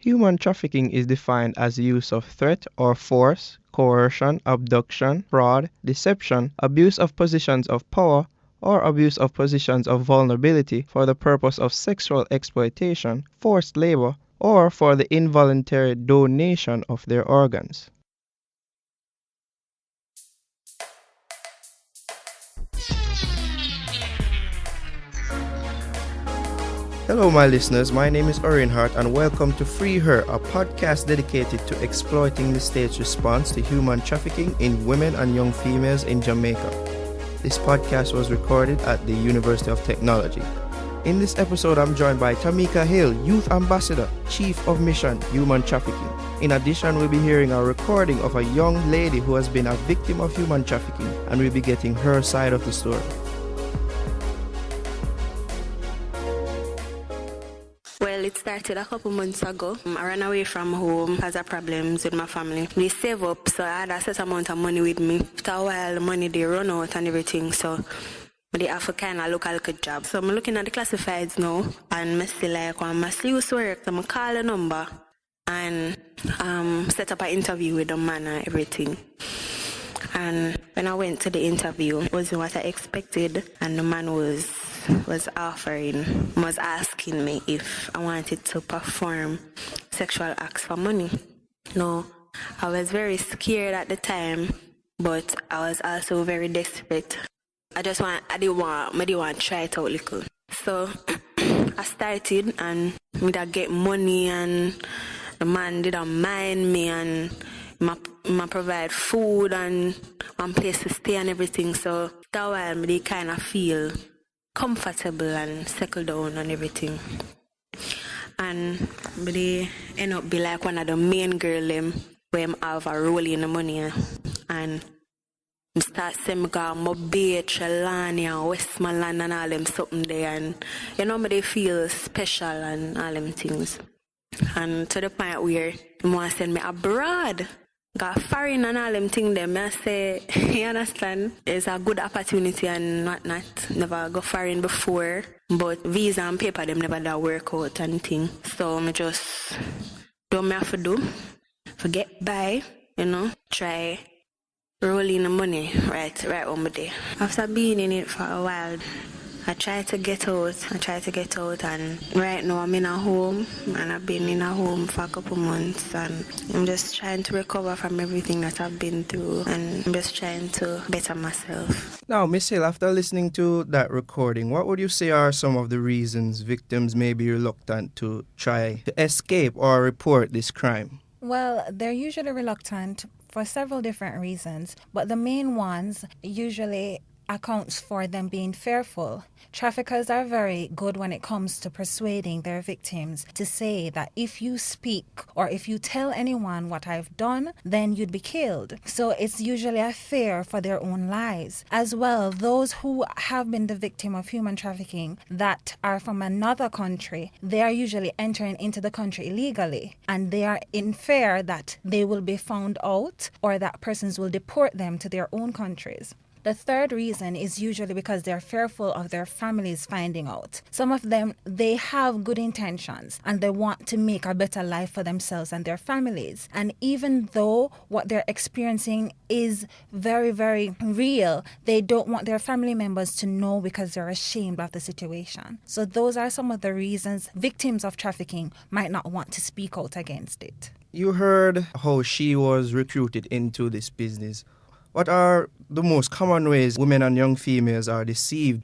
Human trafficking is defined as the use of threat or force, coercion, abduction, fraud, deception, abuse of positions of power, or abuse of positions of vulnerability for the purpose of sexual exploitation, forced labor, or for the involuntary donation of their organs. Hello, my listeners. My name is Orion Hart, and welcome to Free Her, a podcast dedicated to exploiting the state's response to human trafficking in women and young females in Jamaica. This podcast was recorded at the University of Technology. In this episode, I'm joined by Tamika Hill, Youth Ambassador, Chief of Mission, Human Trafficking. In addition, we'll be hearing a recording of a young lady who has been a victim of human trafficking, and we'll be getting her side of the story. Well, it started a couple months ago. I ran away from home because of problems with my family. We save up, so I had a set amount of money with me. After a while, the money they run out and everything, so they have to kind of look a good job. So I'm looking at the classifieds now, and I see like when my sleeves work, so I call a number and set up an interview with the man and everything. And when I went to the interview, it wasn't what I expected, and the man was asking me if I wanted to perform sexual acts for money. No, I was very scared at the time, but I was also very desperate. I didn't want to try it out little. So I started, and we did get money, and the man didn't mind me, and I provide food and one place to stay and everything. So that while they kind of feel comfortable and settle down and everything. And they end up be like one of the main girl them where I have a role in the money. And I start saying I go Mobay, Trelawny and Westmoreland and all them something there, and they feel special and all them things. And to the point where they want to send me abroad. Got foreign and all them things them. I say, you understand? It's a good opportunity and not. Never go foreign before. But visa and paper them never that work out and thing. So I just do what I have to do. Forget by, try rolling the money right over there. After being in it for a while, I try to get out, and right now I'm in a home, and I've been in a home for a couple months, and I'm just trying to recover from everything that I've been through, and I'm just trying to better myself. Now, Miss Hill, after listening to that recording, what would you say are some of the reasons victims may be reluctant to try to escape or report this crime? Well, they're usually reluctant for several different reasons, but the main ones usually accounts for them being fearful. Traffickers are very good when it comes to persuading their victims to say that if you speak or if you tell anyone what I've done, then you'd be killed. So it's usually a fear for their own lives. As well, those who have been the victim of human trafficking that are from another country, they are usually entering into the country illegally, and they are in fear that they will be found out or that persons will deport them to their own countries. The third reason is usually because they're fearful of their families finding out. Some of them, they have good intentions and they want to make a better life for themselves and their families. And even though what they're experiencing is very, very real, they don't want their family members to know because they're ashamed of the situation. So those are some of the reasons victims of trafficking might not want to speak out against it. You heard how she was recruited into this business. What are the most common ways women and young females are deceived?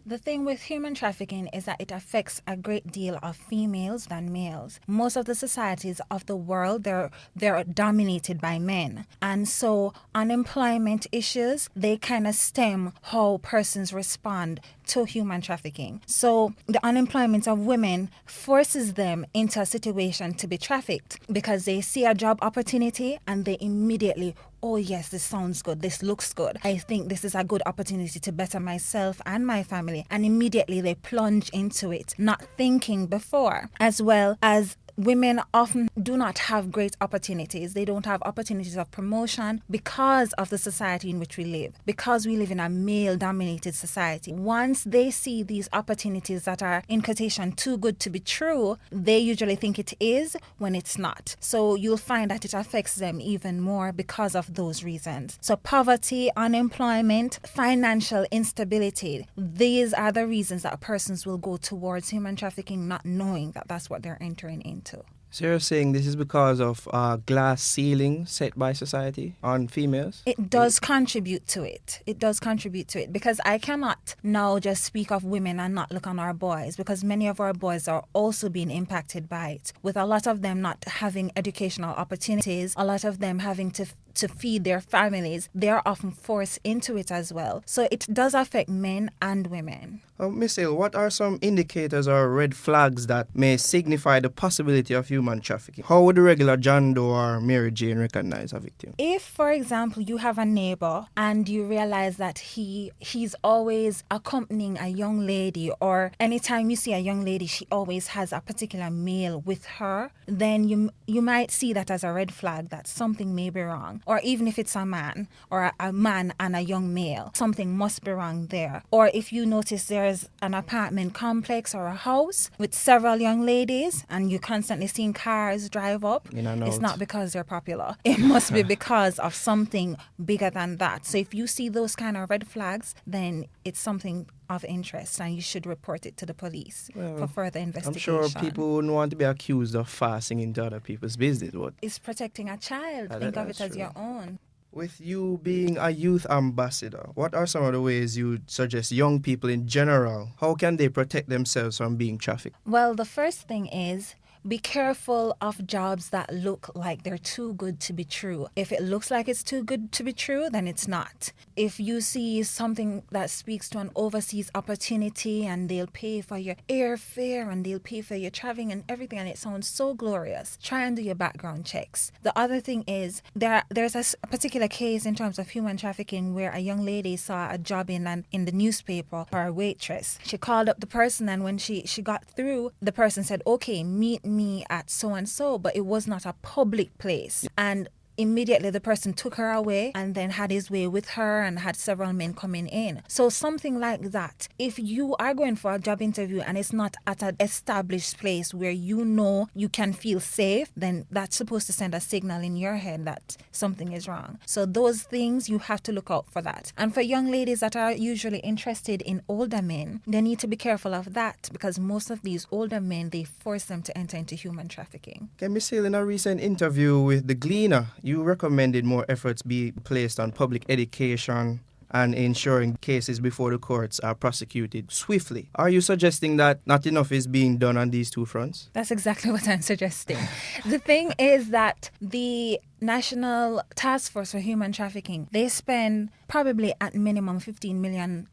The thing with human trafficking is that it affects a great deal of females than males. Most of the societies of the world, they're dominated by men. And so unemployment issues, they kind of stem how persons respond to human trafficking. So the unemployment of women forces them into a situation to be trafficked because they see a job opportunity and they immediately, oh yes, this sounds good, this looks good. I think this is a good opportunity to better myself and my family. And immediately they plunge into it, not thinking before. As well as women often do not have great opportunities. They don't have opportunities of promotion because of the society in which we live, because we live in a male-dominated society. Once they see these opportunities that are, in quotation, too good to be true, they usually think it is when it's not. So you'll find that it affects them even more because of those reasons. So poverty, unemployment, financial instability, these are the reasons that persons will go towards human trafficking, not knowing that that's what they're entering into. So you're saying this is because of glass ceiling set by society on females? It does contribute to it. It does contribute to it, because I cannot now just speak of women and not look on our boys, because many of our boys are also being impacted by it, with a lot of them not having educational opportunities, a lot of them having to feed their families. They're often forced into it as well. So it does affect men and women. Miss Hill, what are some indicators or red flags that may signify the possibility of human trafficking? How would a regular John Doe or Mary Jane recognize a victim? If, for example, you have a neighbor and you realize that he's always accompanying a young lady, or anytime you see a young lady, she always has a particular male with her, then you might see that as a red flag that something may be wrong. Or even if it's a man, or a man and a young male, something must be wrong there. Or if you notice there's an apartment complex or a house with several young ladies and you constantly seeing cars drive up, it's not because they're popular. It must be because of something bigger than that. So if you see those kind of red flags, then it's something of interest and you should report it to the police for further investigation. I'm sure people wouldn't want to be accused of fasting into other people's business. It's protecting a child. Think of it as your own. With you being a youth ambassador, what are some of the ways you suggest young people in general, how can they protect themselves from being trafficked? Well, the first thing is, be careful of jobs that look like they're too good to be true. If it looks like it's too good to be true, then it's not. If you see something that speaks to an overseas opportunity and they'll pay for your airfare and they'll pay for your traveling and everything and it sounds so glorious, try and do your background checks. The other thing is, there's a particular case in terms of human trafficking where a young lady saw a job in the newspaper for a waitress. She called up the person, and when she got through, the person said, okay, meet me at so and so, but it was not a public place. And immediately the person took her away and then had his way with her and had several men coming in. So something like that. If you are going for a job interview and it's not at an established place where you know you can feel safe, then that's supposed to send a signal in your head that something is wrong. So those things, you have to look out for that. And for young ladies that are usually interested in older men, they need to be careful of that, because most of these older men, they force them to enter into human trafficking. Can Miss Hill, in a recent interview with The Gleaner, you recommended more efforts be placed on public education and ensuring cases before the courts are prosecuted swiftly. Are you suggesting that not enough is being done on these two fronts? That's exactly what I'm suggesting. The thing is that the National Task Force for Human Trafficking, they spend probably at minimum $15 million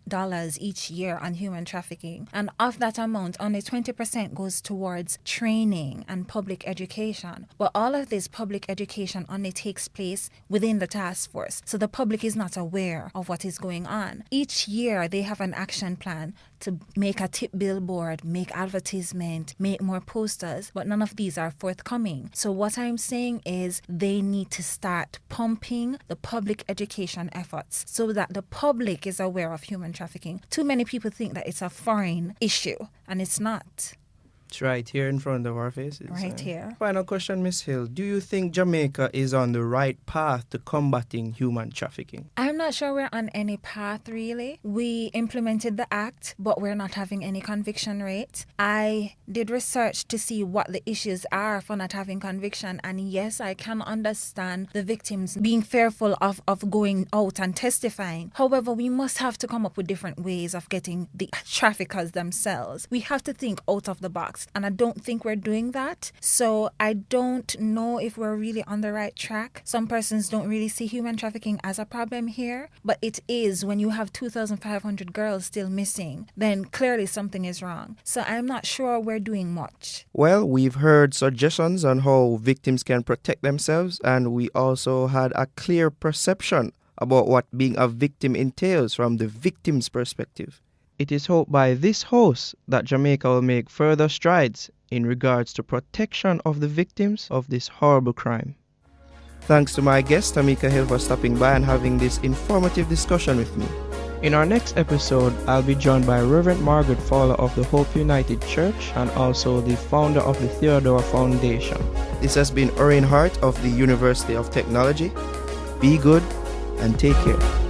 each year on human trafficking. And of that amount, only 20% goes towards training and public education. But all of this public education only takes place within the task force. So the public is not aware of what is going on. Each year, they have an action plan to make a tip billboard, make advertisement, make more posters, but none of these are forthcoming. So what I'm saying is they need to start pumping the public education efforts so that the public is aware of human trafficking. Too many people think that it's a foreign issue, and it's not. It's right here in front of our faces. Right here. Final question, Miss Hill. Do you think Jamaica is on the right path to combating human trafficking? I'm not sure we're on any path, really. We implemented the act, but we're not having any conviction rate. I did research to see what the issues are for not having conviction, and yes, I can understand the victims being fearful of going out and testifying. However, we must have to come up with different ways of getting the traffickers themselves. We have to think out of the box. And I don't think we're doing that. So I don't know if we're really on the right track. Some persons don't really see human trafficking as a problem here, but it is. When you have 2,500 girls still missing, then clearly something is wrong. So I'm not sure we're doing much. Well, we've heard suggestions on how victims can protect themselves, and we also had a clear perception about what being a victim entails from the victim's perspective. It is hoped by this host that Jamaica will make further strides in regards to protection of the victims of this horrible crime. Thanks to my guest Tamika Hill for stopping by and having this informative discussion with me. In our next episode, I'll be joined by Reverend Margaret Fowler of the Hope United Church and also the founder of the Theodore Foundation. This has been Orrin Hart of the University of Technology. Be good and take care.